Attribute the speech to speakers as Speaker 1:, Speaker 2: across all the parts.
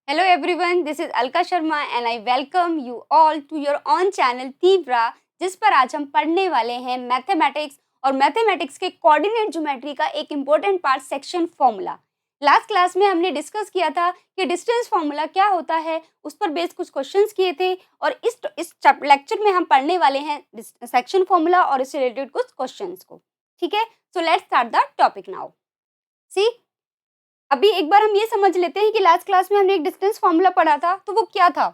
Speaker 1: Hello everyone, this is Alka Sharma and I welcome you all to your own channel तीव्रा, जिस पर आज हम पढ़ने वाले हैं मैथमेटिक्स और मैथमेटिक्स के कोऑर्डिनेट ज्योमेट्री का एक important part section formula. Last class में हमने डिस्कस किया था कि डिस्टेंस फॉर्मूला क्या होता है, उस पर बेस्ड कुछ क्वेश्चंस किए थे और इस लेक्चर में हम पढ़ने वाले हैं सेक्शन फॉर्मूला और इससे रिलेटेड कुछ क्वेश्चंस को। ठीक है, so let's start the topic now. See, अभी एक बार हम ये समझ लेते हैं कि लास्ट क्लास में हमने एक डिस्टेंस फॉर्मूला पढ़ा था, तो वो क्या था।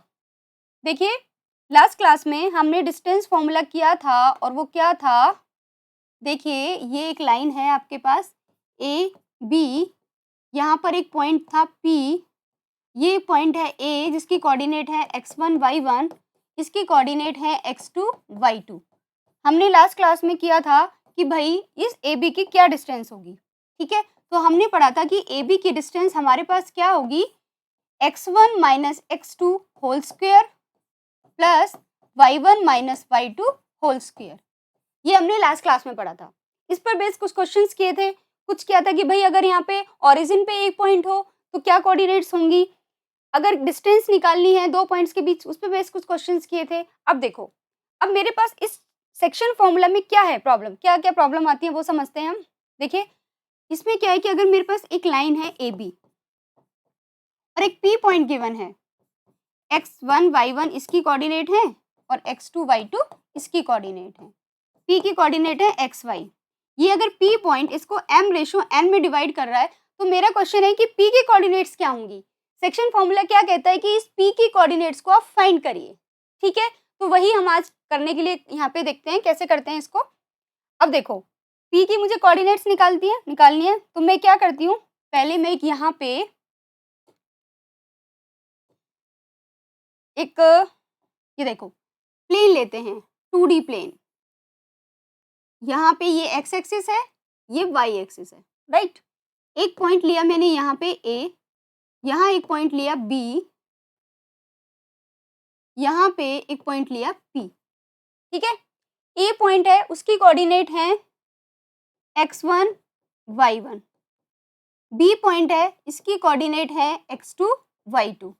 Speaker 1: देखिए, लास्ट क्लास में हमने डिस्टेंस फॉर्मूला किया था और वो क्या था। देखिए, ये एक लाइन है आपके पास ए बी, यहाँ पर एक पॉइंट था पी, ये पॉइंट है ए जिसकी कोऑर्डिनेट है x1 y1, इसकी कोऑर्डिनेट है x2 y2। हमने लास्ट क्लास में किया था कि भाई इस ए बी की क्या डिस्टेंस होगी। ठीक है, तो हमने पढ़ा था कि ए बी की डिस्टेंस हमारे पास क्या होगी, x1 minus x2 whole square plus y1 minus y2 whole square. ये हमने लास्ट क्लास में पढ़ा था। इस पर बेस कुछ क्वेश्चंस किए थे। कुछ क्या था कि भाई अगर यहाँ पे ओरिजिन पे एक पॉइंट हो तो क्या कोऑर्डिनेट्स होंगी, अगर डिस्टेंस निकालनी है दो पॉइंट्स के बीच, उस पर बेस कुछ क्वेश्चंस किए थे। अब देखो, अब मेरे पास इस सेक्शन फॉर्मूला में क्या है प्रॉब्लम, क्या क्या प्रॉब्लम आती है वो समझते हैं हम। देखिए, इसमें क्या है कि अगर मेरे पास एक लाइन है ए बी और एक पी पॉइंट गिवन है, x1 y1 इसकी कोऑर्डिनेट है और x2 y2 इसकी कोऑर्डिनेट है, p की कोऑर्डिनेट है xy। ये अगर p पॉइंट इसको m/n में डिवाइड कर रहा है तो मेरा क्वेश्चन है कि p की कोऑर्डिनेट्स क्या होंगी। सेक्शन फॉर्मूला क्या कहता है कि इस p की कोऑर्डिनेट्स को आप फाइंड करिए। ठीक है, तो वही हम आज करने के लिए यहाँ पे देखते हैं कैसे करते हैं इसको। अब देखो, p की मुझे कोऑर्डिनेट्स निकालनी है, तो मैं क्या करती हूँ, पहले मैं यहाँ पे एक, ये देखो, प्लेन लेते हैं, 2D प्लेन। यहाँ पे ये x एक्सिस है, ये y एक्सिस है, राइट। एक पॉइंट लिया मैंने यहाँ पे a, यहाँ एक पॉइंट लिया b, यहाँ पे एक पॉइंट लिया p। ठीक है, a पॉइंट है उसकी कोऑर्डिनेट है x1 y1, b पॉइंट है इसकी कोऑर्डिनेट है x2 y2।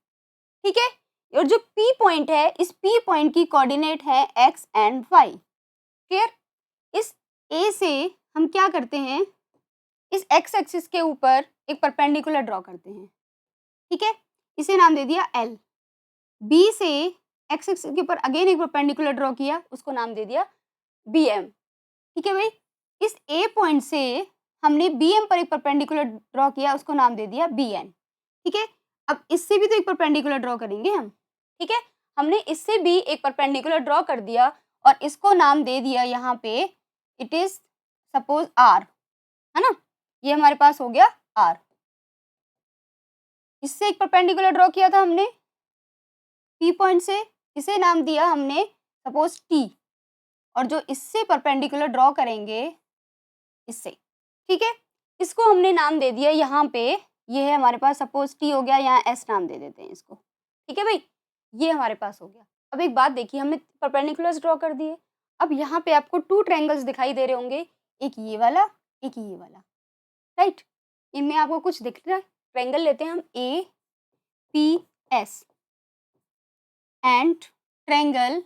Speaker 1: ठीक है, और जो p पॉइंट है इस p पॉइंट की कोऑर्डिनेट है x एंड y। क्लियर। इस a से हम क्या करते हैं, इस x एक्सिस के ऊपर एक परपेंडिकुलर ड्रॉ करते हैं। ठीक है, इसे नाम दे दिया L। B से x एक्सिस के ऊपर अगेन एक परपेंडिकुलर ड्रॉ किया, उसको नाम दे दिया BM। ठीक है भाई, इस A पॉइंट से हमने BM पर एक परपेंडिकुलर ड्रॉ किया, उसको नाम दे दिया BN। ठीक है, अब इससे भी तो एक परपेंडिकुलर ड्रॉ करेंगे हम। ठीक है, हमने इससे भी एक परपेंडिकुलर ड्रॉ कर दिया और इसको नाम दे दिया यहाँ पे, इट इज सपोज R, है ना। ये हमारे पास हो गया R। इससे एक परपेंडिकुलर ड्रॉ किया था हमने P पॉइंट से, इसे नाम दिया हमने सपोज T, और जो इससे परपेंडिकुलर ड्रॉ करेंगे इससे, ठीक है, इसको हमने नाम दे दिया यहाँ पे, ये है हमारे पास सपोज T हो गया, यहाँ S नाम दे देते हैं इसको। ठीक है भाई, ये हमारे पास हो गया। अब एक बात देखिए, हमने परपेंडिकुलर्स ड्रॉ कर दिए। अब यहाँ पे आपको 2 ट्रायंगल्स दिखाई दे रहे होंगे, एक ये वाला, एक ये वाला, राइट। इनमें आपको कुछ दिख रहा है, ट्रायंगल लेते हैं हम APS एंड ट्रायंगल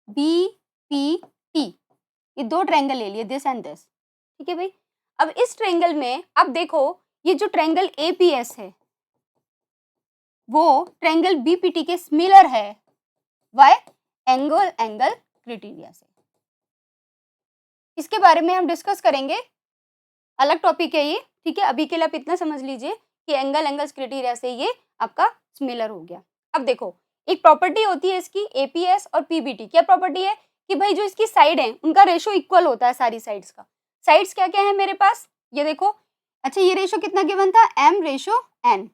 Speaker 1: BPT। ये 2 ट्रायंगल ले लिए, दिस एंड दिस। ठीक है भाई, अब इस ट्रायंगल में अब देखो, ये जो ट्रायंगल APS है वो ट्रायंगल BPT के सिमिलर है। वाई? एंगल क्राइटेरिया से। इसके बारे में हम डिस्कस करेंगे, अलग टॉपिक है ये। ठीक है, अभी के लिए आप इतना समझ लीजिए कि एंगल क्राइटेरिया से ये आपका सिमिलर हो गया। अब देखो, एक प्रॉपर्टी होती है इसकी APS और PBT। क्या प्रॉपर्टी है कि भाई जो इसकी साइड है उनका रेशो इक्वल होता है सारी साइड्स का। साइड्स क्या क्या है मेरे पास, ये देखो। अच्छा, ये रेशो कितना गिवन था, M/N।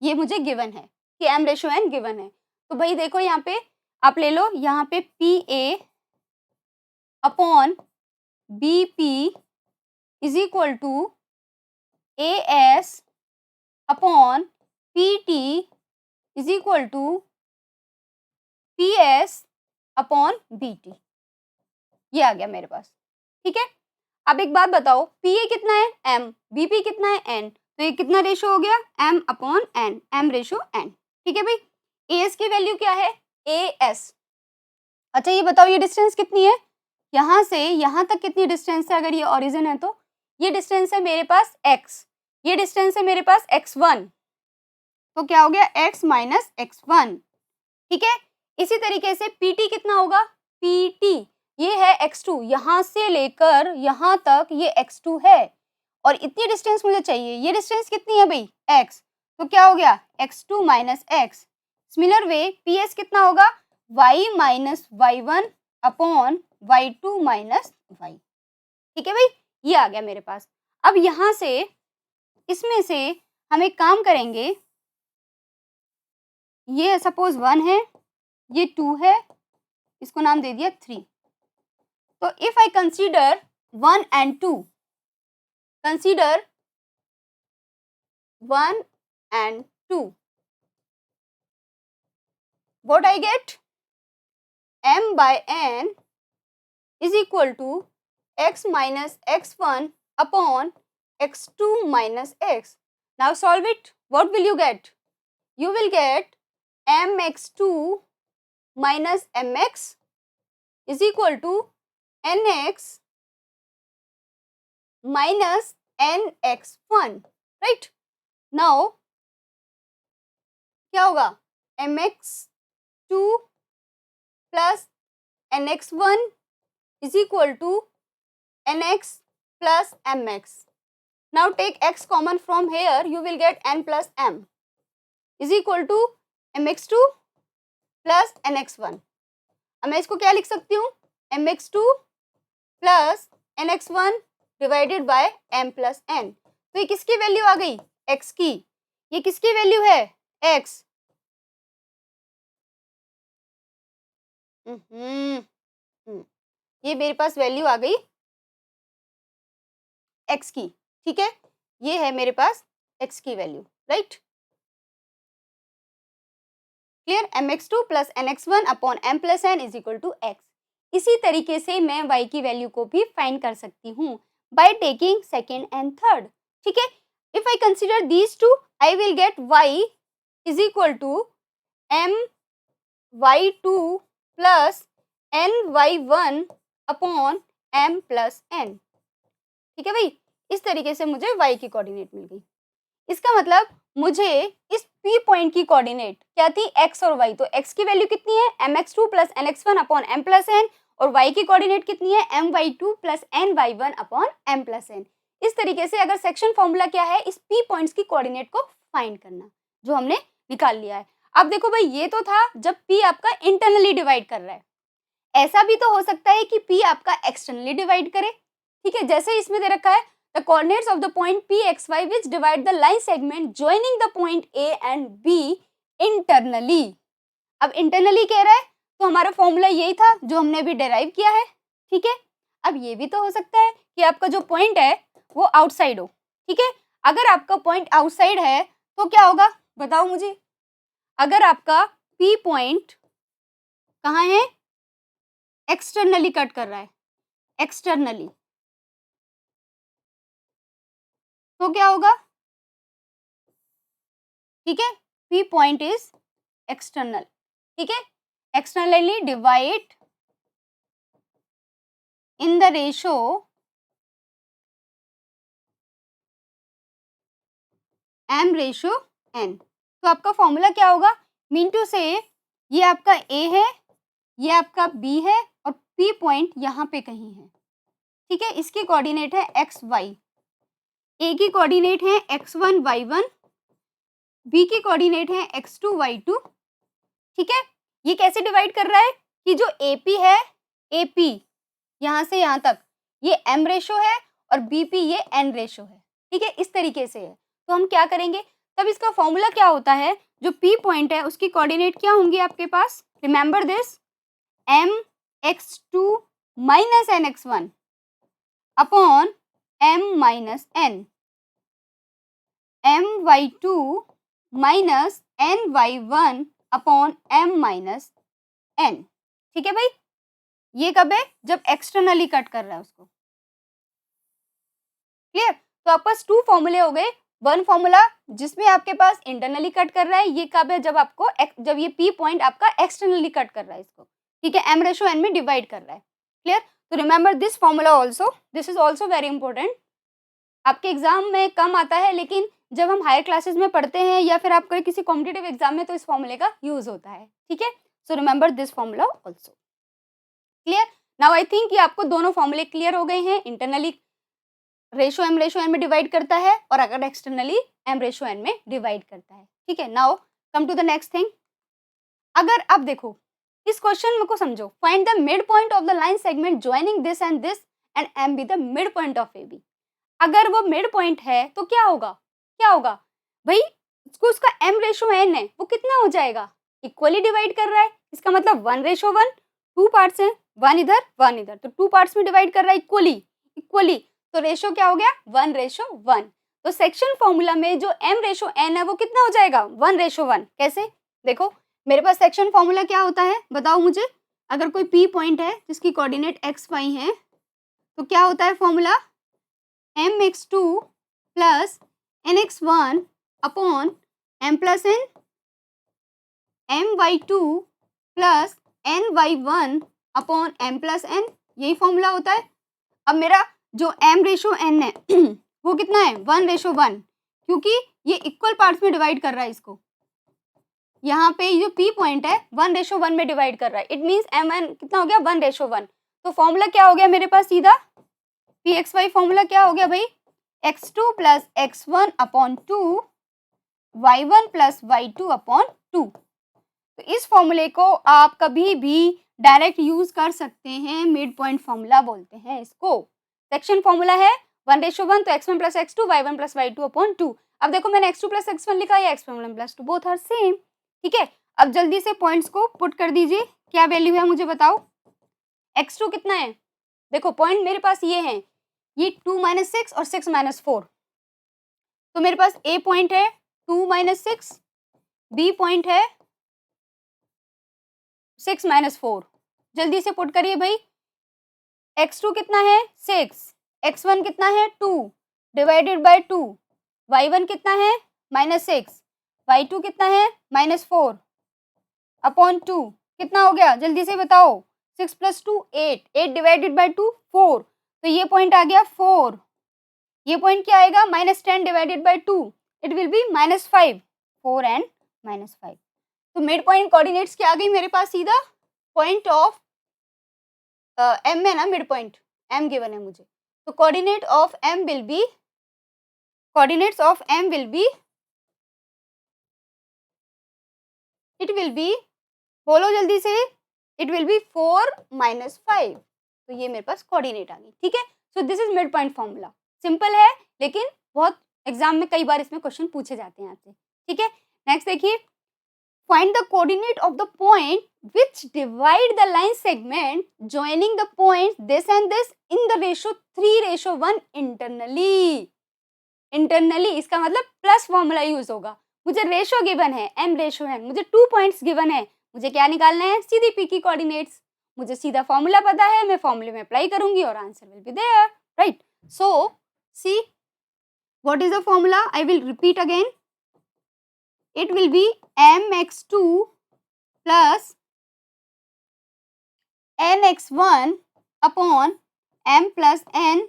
Speaker 1: ये मुझे गिवन है कि M/N गिवन है। तो भाई देखो, यहाँ पे आप ले लो, यहाँ पे PA upon BP is equal to AS upon PT is equal to PS upon BT। ये आ गया मेरे पास। ठीक है, अब एक बात बताओ, PA कितना है M, BP कितना है N, तो ये कितना रेशो हो गया, M/N, M/N। ठीक है भाई, एएस की वैल्यू क्या है, एएस। अच्छा ये बताओ ये डिस्टेंस कितनी है, यहाँ से यहाँ तक कितनी डिस्टेंस है, अगर ये ओरिजिन है तो ये डिस्टेंस है मेरे पास x, ये डिस्टेंस है मेरे पास x1, तो क्या हो गया x माइनस x1। ठीक है, इसी तरीके से pt कितना होगा, pt ये है x2, यहाँ से लेकर यहाँ तक ये x2 है और इतनी डिस्टेंस मुझे चाहिए, ये डिस्टेंस कितनी है भाई x, तो क्या हो गया x2 minus x। Similar way ps कितना होगा, y minus y1 upon y2 minus y। ठीक है भाई, ये आ गया मेरे पास। अब यहाँ से इसमें से हम एक काम करेंगे, ये सपोज 1 है, ये 2 है, इसको नाम दे दिया 3। तो if I consider 1 and 2, consider 1 and 2, what I get, m by n is equal to x minus x1 upon x2 minus x. Now solve it. What will you get? You will get mx2 minus mx is equal to nx minus nx1, right? Now क्या होगा, mx2 plus nx1 is equal to nx plus mx. Now take x common from here, you will get n plus m is equal to mx2 plus nx1. अब मैं इसको क्या लिख सकती हूँ, mx2 plus nx1 divided by m plus n। तो ये किसकी वैल्यू आ गई, x की, ये किसकी वैल्यू है, x। ये मेरे पास वैल्यू आ गई x की। ठीक है, ये है मेरे पास x की value, right. Clear, mx2 plus nx1 upon m plus n is equal to x। इसी तरीके से मैं y की वैल्यू को भी फाइंड कर सकती हूँ by taking second and third. ठीक है, if I consider these two, I will get y is equal to m y2 plus n y1 upon m plus n। ठीक है भाई, इस तरीके से मुझे y की कोऑर्डिनेट मिल गई। इसका मतलब मुझे इस P पॉइंट की कोऑर्डिनेट क्या थी, x और y। तो x की वैल्यू कितनी है, mx2 plus nx1 upon m plus n, और y की कोऑर्डिनेट कितनी है, my2 plus ny1 upon m plus n। इस तरीके से अगर सेक्शन फॉर्मूला क्या है, इस P पॉइंट्स की कोऑर्डिनेट को फाइंड करना, जो हमने निकाल लिया है। अब देखो भाई, ये तो था जब P आपका इंटरनली डिवाइड कर रहा है, ऐसा भी तो हो सकता है कि P आपका एक्सटर्नली डिवाइड करे। ठीक है, जैसे इसमें दे रखा है the coordinates of the point pxy which divide the line segment joining the point a and b internally। अब internally कह रहा है, तो हमारा फॉर्मूला यही था जो हमने अभी डेराइव किया है। ठीक है, अब ये भी तो हो सकता है कि आपका जो पॉइंट है वो आउटसाइड हो। ठीक है, अगर आपका पॉइंट आउटसाइड है तो क्या होगा, बताओ मुझे। अगर आपका P पॉइंट कहाँ है, एक्सटर्नली कट कर रहा है, एक्सटर्नली, तो क्या होगा, ठीक है, P पॉइंट इज एक्सटर्नल। ठीक है, externally divide in the ratio m ratio n। तो आपका फॉर्मूला क्या होगा, मीन टू से ये आपका A है, ये आपका B है और P पॉइंट यहाँ पे कहीं है। ठीक है, इसकी कोऑर्डिनेट है x y, A की कोऑर्डिनेट है x1 y1, B की कोऑर्डिनेट है x2 y2। ठीक है, ये कैसे डिवाइड कर रहा है कि जो AP है, AP यहाँ से यहाँ तक ये m रेशो है और BP ये n रेशो है। ठीक है, इस तरीके से है। तो हम क्या करेंगे, तब इसका फॉर्मूला क्या होता है, जो P पॉइंट है उसकी कोऑर्डिनेट क्या होंगी आपके पास, remember this, m x2 minus n x1 upon m minus n, m y2 minus n y1 upon m minus n। ठीक है भाई, ये कब है, जब एक्सटर्नली कट कर रहा है उसको। क्लियर, तो आपके पास टू फॉर्मूले हो गए, वन फॉर्मूला जिसमें आपके पास इंटरनली कट कर रहा है, ये कब है, जब ये पी पॉइंट आपका एक्सटर्नली कट कर रहा है इसको, ठीक है, m रेशो n में डिवाइड कर रहा है। क्लियर? तो remember this formula also, this is also very important. आपके एग्जाम में कम आता है, लेकिन जब हम हायर क्लासेस में पढ़ते हैं या फिर आपके किसी कॉम्पिटिटिव एग्जाम में, तो इस फॉर्मूले का यूज होता है, ठीक है। So remember this formula also. Clear? Now I think कि आपको दोनों फॉर्मूले क्लियर हो गए हैं। Internally ratio m ratio n में डिवाइड करता है, और अगर एक्सटर्नली m रेशो n में डिवाइड करता है, ठीक है। Now come to the next thing. अगर अब देखो इस क्वेश्चन को समझो, find the midpoint of the line segment joining this and m be the midpoint of AB। अगर वो मिड पॉइंट है तो क्या होगा, क्या होगा भाई, उसका m रेशो n है, वो कितना हो जाएगा, इक्वली डिवाइड कर रहा है, इसका मतलब 1:1, टू पार्ट्स हैं, वन इधर, तो टू पार्ट्स में डिवाइड कर रहा है इक्वली, तो रेशो क्या हो गया, 1:1। तो सेक्शन फॉर्मूला में जो m रेशो n है वो कितना हो जाएगा, 1:1। कैसे, देखो मेरे पास सेक्शन फॉर्मूला क्या होता है, बताओ मुझे। अगर कोई p पॉइंट है जिसकी कोऑर्डिनेट x y है, तो क्या होता है formula, mx2 plus nx1 upon m plus n, my2 plus ny1 upon m plus n, यही फॉर्मूला होता है। अब मेरा जो m रेशो n है वो कितना है, 1:1, क्योंकि ये इक्वल पार्ट्स में डिवाइड कर रहा है इसको। यहाँ पे जो p पॉइंट है 1:1 में डिवाइड कर रहा है, इट मीन्स mn कितना हो गया, 1:1। तो फॉर्मूला क्या हो गया मेरे पास, सीधा pxy फॉर्मूला क्या हो गया भाई, x2 plus x1 upon 2, y1 plus y2 upon 2। तो इस फॉर्मूले को आप कभी भी डायरेक्ट यूज कर सकते हैं, मिड पॉइंट फॉर्मूला बोलते हैं इसको। सेक्शन फॉर्मूला है 1:1, तो x1 plus x2, y1 plus y2 upon 2। अब देखो मैंने x2 प्लस x1 लिखा या x1 plus 2, both are same, ठीक है। अब जल्दी से पॉइंट्स को पुट कर दीजिए, क्या वैल्यू है मुझे बताओ। x2 कितना है, देखो पॉइंट मेरे पास ये है, ये 2 - 6 और 6 - 4। तो मेरे पास a पॉइंट है 2 - 6, b पॉइंट है 6 - 4। जल्दी से पुट करिए भाई, x2 कितना है 6, x1 कितना है 2 डिवाइडेड बाय 2, y1 कितना है -6, y2 कितना है -4 अपॉन 2, कितना हो गया जल्दी से बताओ, 6 + 2 8, 8 डिवाइडेड बाय 2 4, तो ये पॉइंट आ गया 4। ये पॉइंट क्या आएगा, -10 divided by 2, it will B -5, 4 and -5। तो मिड पॉइंट कोऑर्डिनेट्स क्या आ गई मेरे पास, सीधा पॉइंट ऑफ m है ना, मिड पॉइंट m गिवन है मुझे, तो coordinate of m will be, coordinates of m will be, it will B, बोलो जल्दी से, इट विल बी 4 - 5। तो ये मेरे पास कोऑर्डिनेट आ गई, ठीक है। So this is mid point formula, simple है, लेकिन बहुत एग्जाम में कई बार इसमें क्वेश्चन पूछे जाते हैं आपसे, ठीक है। नेक्स्ट देखिए, find the coordinate of the point which divide the line segment joining the points this and this in the ratio 3:1 internally। Internally इसका मतलब प्लस फॉर्मूला यूज होगा। मुझे रेशो गिवन है, m रेशो है, मुझे 2 पॉइंट्स गिवन है, मुझे क्या निकालना है, सीधी p की कोऑर्डिनेट्स। मुझे सीधा फॉर्मूला पता है, मैं फॉर्मूले में अप्लाई करूंगी और answer will be there, right. So see what is the formula, I will repeat again, it will be mx2 plus nx1 upon m plus n,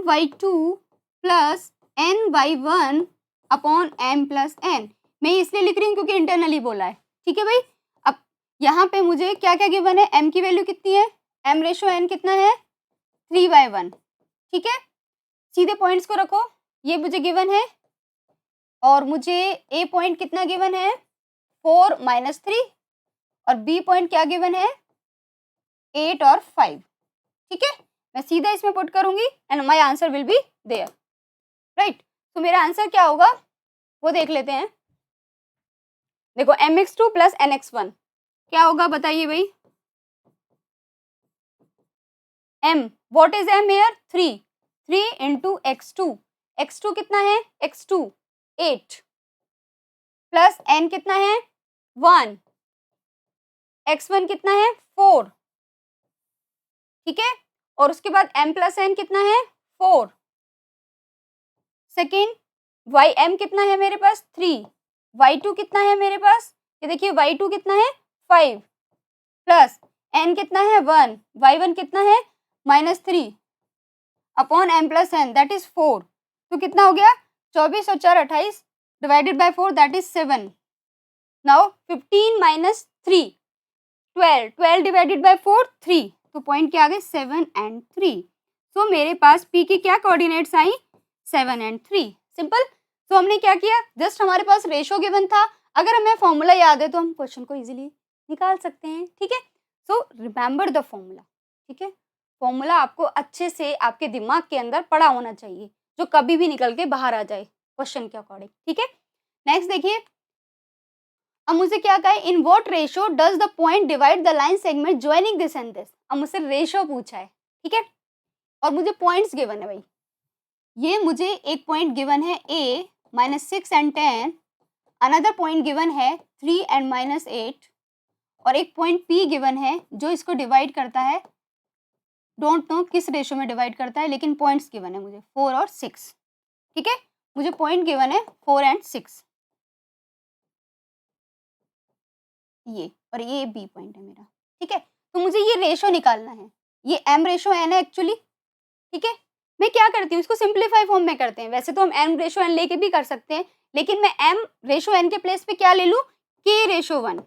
Speaker 1: my2 plus ny1 upon m plus n। मैं इसलिए लिख रही हूँ क्योंकि internally बोला है, ठीक है भाई। अब यहाँ पे मुझे क्या क्या गिवन है, m की वैल्यू कितनी है, m रेशो n कितना है 3/1, ठीक है। सीधे पॉइंट्स को रखो, ये मुझे गिवन है, और मुझे a पॉइंट कितना गिवन है 4 - 3, और b पॉइंट क्या गिवन है 8 और 5, ठीक है। मैं सीधा इसमें पुट करूंगी and my answer will be there, right. तो मेरा आंसर क्या होगा वो देख लेते हैं। देखो mx2 प्लस nx1 क्या होगा बताइए भाई, m what is m here 3, 3 into x2, x2 कितना है x2 8 प्लस n कितना है 1, x1 कितना है 4, ठीक है। और उसके बाद m प्लस n कितना है 4, सेकेंड वाई एम कितना है मेरे पास 3, y2 कितना है मेरे पास, ये देखिए y2 कितना है 5 प्लस n कितना है 1, y1 कितना है -3 upon m plus n that is 4। तो कितना हो गया 24 और 4 28 divided by 4 that is 7। Now 15 minus 3 12, 12 divided by 4 3, तो पॉइंट क्या आ गए 7 एंड 3। सो मेरे पास p की क्या कोऑर्डिनेट्स आई 7 एंड 3। सिंपल। तो हमने क्या किया, जस्ट हमारे पास रेशो गिवन था, अगर हमें फॉर्मूला याद है तो हम क्वेश्चन को इजीली निकाल सकते हैं। ठीक है, सो रिमेंबर द फॉर्मूला। ठीक है, फॉर्मूला आपको अच्छे से आपके दिमाग के अंदर पड़ा होना चाहिए, जो कभी भी निकल के बाहर आ जाए क्वेश्चन के अकॉर्डिंग। ठीक है, नेक्स्ट देखिए, अब मुझे क्या कहा है, in what ratio does the point divide the line segment joining this and this. अब मुझसे रेशो पूछा है, ठीक है, और मुझे पॉइंट्स गिवन है भाई। ये मुझे एक पॉइंट गिवन है a -6 and 10, another point given है 3 एंड -8, और एक पॉइंट p गिवन है जो इसको डिवाइड करता है, डोंट नो किस रेशो में डिवाइड करता है, लेकिन पॉइंट्स गिवन है मुझे 4 और 6। ठीक है, मुझे पॉइंट गिवन है 4 एंड 6, ये, और ये बी पॉइंट है मेरा। ठीक है, तो मुझे ये रेशो निकालना है, ये m रेशो n है एक्चुअली। ठीक है, मैं क्या करती हूँ, इसको सिंप्लीफाई फॉर्म में करते हैं। वैसे तो हम m रेशो n लेके भी कर सकते हैं, लेकिन मैं m रेशो n के प्लेस पे क्या ले लूँ, k रेशो 1,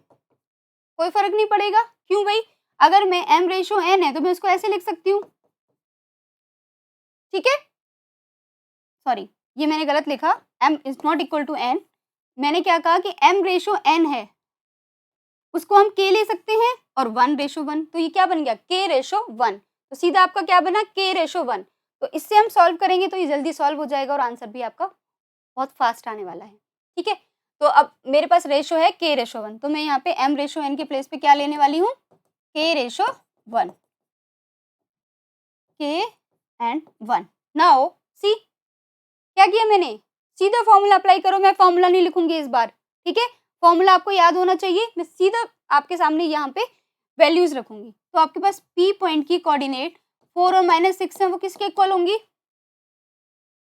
Speaker 1: कोई फर्क नहीं पड़ेगा। क्यों भाई, अगर मैं m रेशो n है तो मैं इसको ऐसे लिख सकती हूँ। ठीक है, सॉरी ये मैंने गलत लिखा, m is not equal to n। मैंने क्या कहा कि m रेशो n है, उसको हम k ले सकते हैं, और 1 रेशो 1, तो ये क्या बन गया k रेशो 1। तो सीधा आपका क्या बना k रेशो 1। तो इससे हम सॉल्व करेंगे तो ये जल्दी सॉल्व हो जाएगा, और आंसर भी आपका बहुत फास्ट आने वाला है। ठीक है, तो अब मेरे पास रेशो है k रेशो 1, तो मैं यहाँ पे m रेशो n के प्लेस पे क्या लेने वाली हूँ, k ratio 1, k and 1। Now see क्या किया मैंने, सीधा फॉर्मूला अप्लाई करो, मैं फॉर्मूला नहीं लिखूंगी इस बार। ठीक है, फॉर्मूला आपको याद होना चाहिए, मैं सीधा आपके सामने यहाँ पे वैल्यूज रखूंगी। तो आपके पास p पॉइंट की कोऑर्डिनेट 4 और -6 है, वो किसके इक्वल होंगी,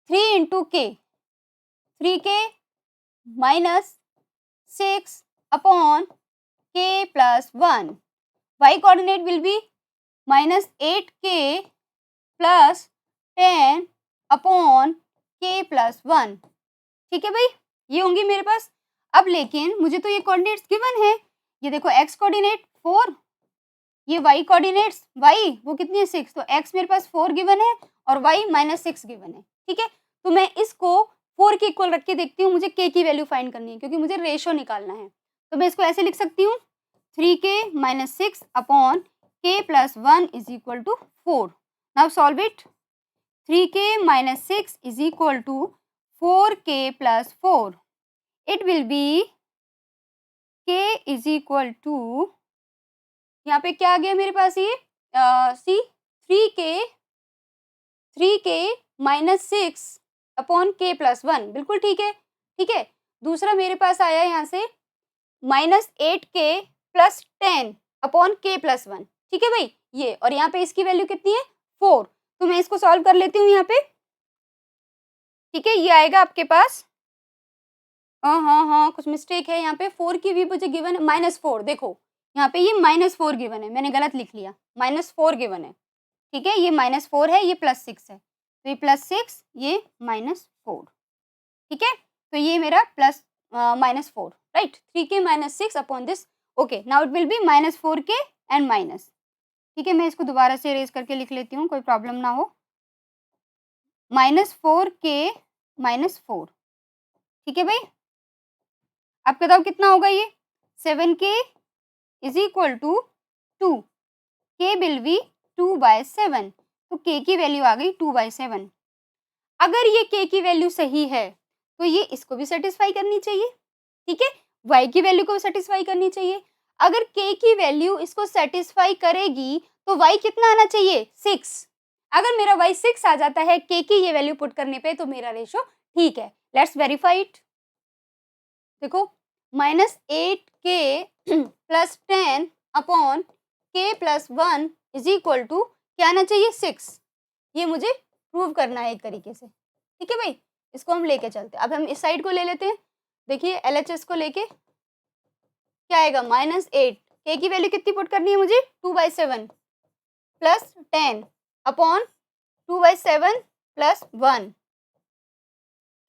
Speaker 1: 3 इंटू के, 3k -6 upon k plus 1। y coordinate will be -8k plus 10 upon k plus 1। ठीक है भाई, ये होंगी मेरे पास। अब लेकिन मुझे तो ये कोऑर्डिनेट्स गिवन है, ये देखो x कोऑर्डिनेट 4, ये y कोऑर्डिनेट्स y वो कितनी है 6, तो x मेरे पास 4 गिवन है और y -6 गिवन है। ठीक है, तो मैं इसको 4 के इक्वल रख के देखती हूँ, मुझे k की वैल्यू फाइंड करनी है क्योंकि मुझे रेशो निकालना है। तो मैं इसको ऐसे लिख सकती हूँ 3k -6 upon k plus 1 is equal to 4। Now solve it, 3k -6 is equal to 4k plus 4, it will be k is equal to, यहाँ पे क्या आ गया मेरे पास, ये सी 3k -6 अपॉन k प्लस 1, बिल्कुल ठीक है। ठीक है, दूसरा मेरे पास आया यहाँ से -8k plus 10 upon k plus 1। ठीक है भाई, ये, और यहाँ पे इसकी वैल्यू कितनी है 4, तो मैं इसको सॉल्व कर लेती हूँ यहाँ पे। ठीक है, ये आएगा आपके पास, हाँ कुछ मिस्टेक है यहाँ पे, 4 की भी मुझे गिवन है -4, देखो यहाँ पे ये -4 गिवन है, मैंने गलत लिख लिया, -4 गिवन है। ठीक है, ये -4 है, ये +6 है, तो ये +6, ये -4। ठीक है, तो ये मेरा plus -4, right, 3k -6 upon this. Okay, now it will B -4k and minus. ठीक है, मैं इसको दोबारा से इरेज करके लिख लेती हूँ, कोई प्रॉब्लम ना हो, -4k -4। ठीक है भाई, आप बताओ कितना होगा ये, 7k is equal to 2, k will be 2/7, तो k की वैल्यू आ गई 2/7। अगर ये k की वैल्यू सही है तो ये इसको भी सेटिस्फाई करनी चाहिए। ठीक है, y की वैल्यू को सेटिस्फाई करनी चाहिए। अगर k की वैल्यू इसको सेटिस्फाई करेगी तो y कितना आना चाहिए 6। अगर मेरा y 6 आ जाता है k की ये वैल्यू पुट करने पे तो मेरा रेशो ठीक है। Let's verify it. देखो -8k plus 10 upon k plus 1 is equal to क्या आना चाहिए 6। ये मुझे प्रूव करना है एक तरीके से। ठीक है भाई, इसको हम लेके चलते हैं। अब हम इस साइड को ले लेते हैं। देखिए LHS को लेके क्या आएगा -8। k की वैल्यू कितनी पुट करनी है मुझे 2/7 प्लस 10 अपॉन 2/7 प्लस 1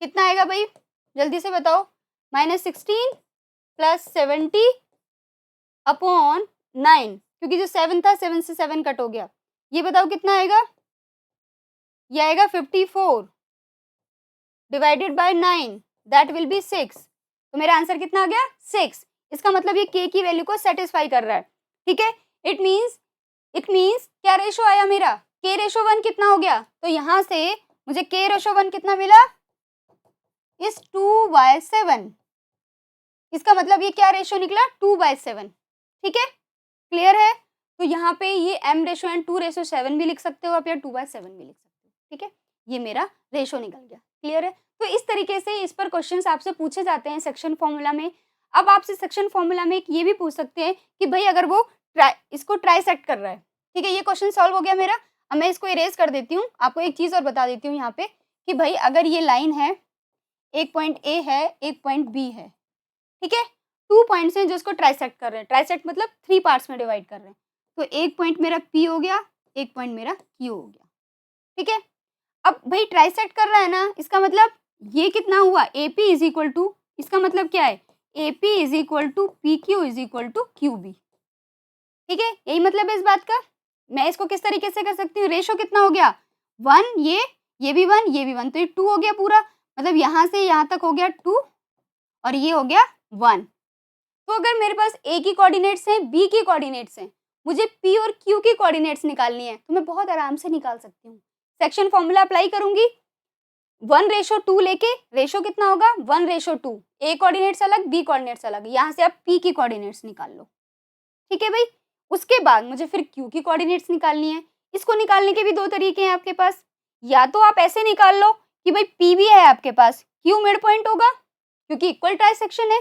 Speaker 1: कितना आएगा भाई जल्दी से बताओ। -16 प्लस 70 अपॉन 9 क्योंकि जो 7 था 7 से 7 कट हो गया। ये बताओ कितना आएगा। ये आएगा 54 divided by 9 that will be 6। तो मेरा आंसर कितना आ गया 6। इसका मतलब ये k की वैल्यू को सेटिस्फाई कर रहा है। ठीक है, इट मीन्स क्या रेशो आया मेरा k/1 कितना हो गया। तो यहाँ से मुझे k/1 कितना मिला इस 2/7। इसका मतलब ये क्या रेशो निकला 2/7। ठीक है, क्लियर है। तो यहाँ पे ये m/2/7 भी लिख सकते हो आप या 2/7 भी लिख सकते हो। ठीक है, ये मेरा रेशो निकल गया। क्लियर है। तो इस तरीके से इस पर क्वेश्चंस आपसे पूछे जाते हैं सेक्शन फॉर्मूला में। अब आपसे सेक्शन फॉर्मूला में एक ये भी पूछ सकते हैं कि भाई अगर वो इसको ट्राइसेक्ट कर रहा है। ठीक है, ये क्वेश्चन सॉल्व हो गया मेरा। अब मैं इसको इरेज कर देती हूँ। आपको एक चीज और बता देती हूँ यहाँ पे कि भाई अगर ये लाइन है, एक पॉइंट ए है, एक पॉइंट बी है। ठीक है, 2 पॉइंट्स हैं जो इसको ट्राइसेक्ट कर रहे हैं। ट्राइसेक्ट मतलब 3 पार्ट्स में डिवाइड कर रहे हैं। तो एक पॉइंट मेरा पी हो गया, एक पॉइंट मेरा क्यू हो गया। ठीक है, अब भाई ट्राइसेक्ट कर रहा है ना, इसका मतलब ये कितना हुआ AP इज इक्वल टू, इसका मतलब क्या है AP is equal to PQ is equal to QB। ठीक है, यही मतलब है इस बात का। मैं इसको किस तरीके से कर सकती हूँ, रेशो कितना हो गया 1, ये भी 1, ये भी 1, तो ये 2 हो गया पूरा। मतलब यहाँ से यहाँ तक हो गया 2 और ये हो गया 1। तो अगर मेरे पास A की कोऑर्डिनेट्स हैं, B की कोऑर्डिनेट्स हैं, मुझे P और Q की कोऑर्डिनेट्स निकालनी है तो मैं बहुत आराम से निकाल सकती हूँ। सेक्शन फॉर्मूला अप्लाई करूंगी 1/2 लेके, रेशो कितना होगा 1/2। A कोऑर्डिनेट्स अलग, B कोऑर्डिनेट्स अलग, यहाँ से आप P की कोऑर्डिनेट्स निकाल लो। ठीक है भाई, उसके बाद मुझे फिर Q की कोऑर्डिनेट्स निकालनी है। इसको निकालने के भी 2 तरीके हैं आपके पास। या तो आप ऐसे निकाल लो कि भाई P भी है आपके पास, Q मिड पॉइंट होगा क्योंकि इक्वल ट्राइसेक्शन है।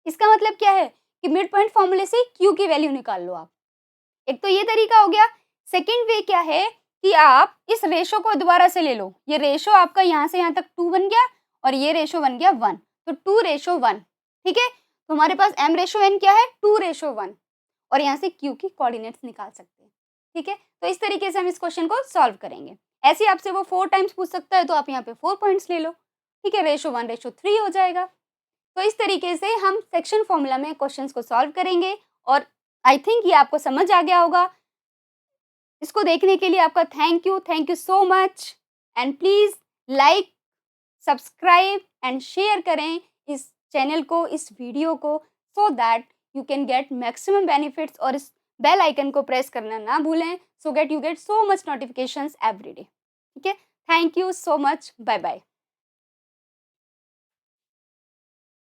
Speaker 1: इसका मतलब क्या है कि मिड पॉइंट फॉर्मूले से Q की वैल्यू निकाल लो आप। एक तो ये तरीका हो गया। सेकेंड वे क्या है कि आप इस रेशो को दोबारा से ले लो। ये रेशो आपका यहाँ से यहाँ तक 2 बन गया और ये रेशो बन गया 1, तो 2/1। ठीक है, तो हमारे पास m/n क्या है 2/1 और यहाँ से Q की कोऑर्डिनेट्स निकाल सकते हैं। ठीक है, तो इस तरीके से हम इस क्वेश्चन को सॉल्व करेंगे। ऐसे आपसे वो 4 टाइम्स पूछ सकता है तो आप यहाँ पे 4 पॉइंट्स ले लो। ठीक है, रेशो 1/3 हो जाएगा। तो इस तरीके से हम सेक्शन फॉर्मूला में क्वेश्चंस को सॉल्व करेंगे और आई थिंक ये आपको समझ आ गया होगा। इसको देखने के लिए आपका thank you so much and please like, subscribe and share करें इस चैनल को, इस वीडियो को, so that you can get maximum benefits और इस बेल आइकन को प्रेस करना ना भूलें so get you get so much notifications every day. ठीक है, thank you so much, bye bye.